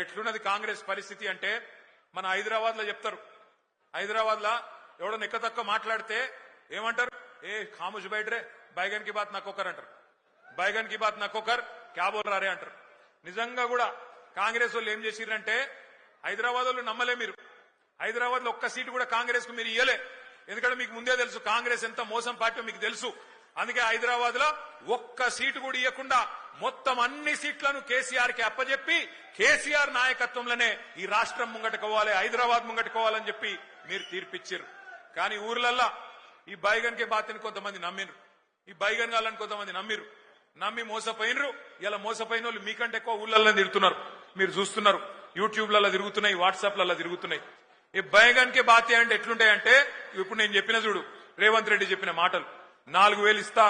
ఎట్లున్నది కాంగ్రెస్ పరిస్థితి అంటే మన హైదరాబాద్ లో చెప్తారు. హైదరాబాద్ లో ఎవడో నెక్క తక్కువ మాట్లాడితే ఏమంటారు? ఏ ఖాముష్ బైట్రే బైగన్ కి బాత్ నక్కొకర్ అంటారు. బైగన్ కి బాత్ నక్కొకర్ క్యా బోల్ రారే అంటారు. నిజంగా కూడా కాంగ్రెస్ వాళ్ళు ఏం చేసిరంటే హైదరాబాద్ వాళ్ళు నమ్మలే. మీరు హైదరాబాద్ లో ఒక్క సీటు కూడా కాంగ్రెస్ కు మీరు ఇయ్యలే. ఎందుకంటే మీకు ముందే తెలుసు కాంగ్రెస్ ఎంత మోసం పార్టీ మీకు తెలుసు. అందుకే హైదరాబాద్ లో ఒక్క సీటు కూడా ఇవ్వకుండా మొత్తం అన్ని సీట్లను కేసీఆర్ కి అప్పచెప్పి కేసీఆర్ నాయకత్వంలోనే ఈ రాష్ట్రం ముంగట్టుకోవాలి, హైదరాబాద్ ముంగట్టుకోవాలని చెప్పి మీరు తీర్పిచ్చారు. కానీ ఊర్లల్లా ఈ బైగన్ కే బాతిని కొంతమంది నమ్మిరు, ఈ బైగన్ గాలని కొంతమంది నమ్మిరు, నమ్మి మోసపోయినరు. ఇలా మోసపోయిన వాళ్ళు మీకంటే ఎక్కువ ఊళ్ళల్లో తిరుగుతున్నారు. మీరు చూస్తున్నారు, యూట్యూబ్లలో తిరుగుతున్నాయి, వాట్సాప్లలో తిరుగుతున్నాయి. ఈ బైగన్ కే బాతి అంటే ఎట్లుంటాయంటే ఇప్పుడు నేను చెప్పిన చూడు, రేవంత్ రెడ్డి చెప్పిన మాటలు 4,000 ఇస్తా,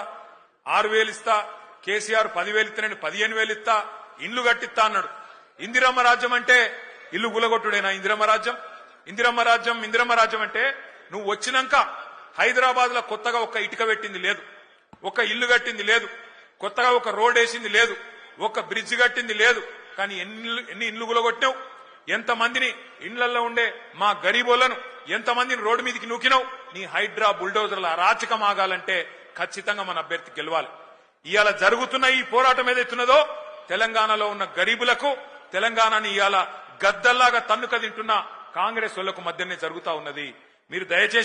6,000 ఇస్తా, కేసీఆర్ 10,000 ఇస్తానని 15,000 ఇస్తా, ఇండ్లు కట్టిస్తా అన్నాడు. ఇందిరమ్మ రాజ్యం అంటే ఇల్లు గులగొట్టుడేనా? ఇందిరమ్మ రాజ్యం ఇందిరమ్మ రాజ్యం ఇందిరమ్మ రాజ్యం అంటే నువ్వు వచ్చినాక హైదరాబాద్ లో కొత్తగా ఒక్క ఇటుక పెట్టింది లేదు, ఒక ఇల్లు కట్టింది లేదు, కొత్తగా ఒక రోడ్ వేసింది లేదు, ఒక బ్రిడ్జ్ కట్టింది లేదు. కానీ ఎన్ని ఇండ్లు గులగొట్టినావు? ఎంతమందిని ఇండ్లలో ఉండే మా గరీబోళ్లను ఎంతమందిని రోడ్డు మీదకి నూకినావు? నీ హైడ్రా బుల్డోజర్ల అరాచకం ఆగాలంటే ఖచ్చితంగా మన అభ్యర్థి గెలవాలి. ఇవాళ జరుగుతున్న ఈ పోరాటం ఏదైతున్నదో తెలంగాణలో ఉన్న గరీబులకు, తెలంగాణని ఇవాళ గద్దల్లాగా తన్నుక తింటున్న కాంగ్రెస్ వాళ్లకు మధ్యనే జరుగుతా ఉన్నది. మీరు దయచేసి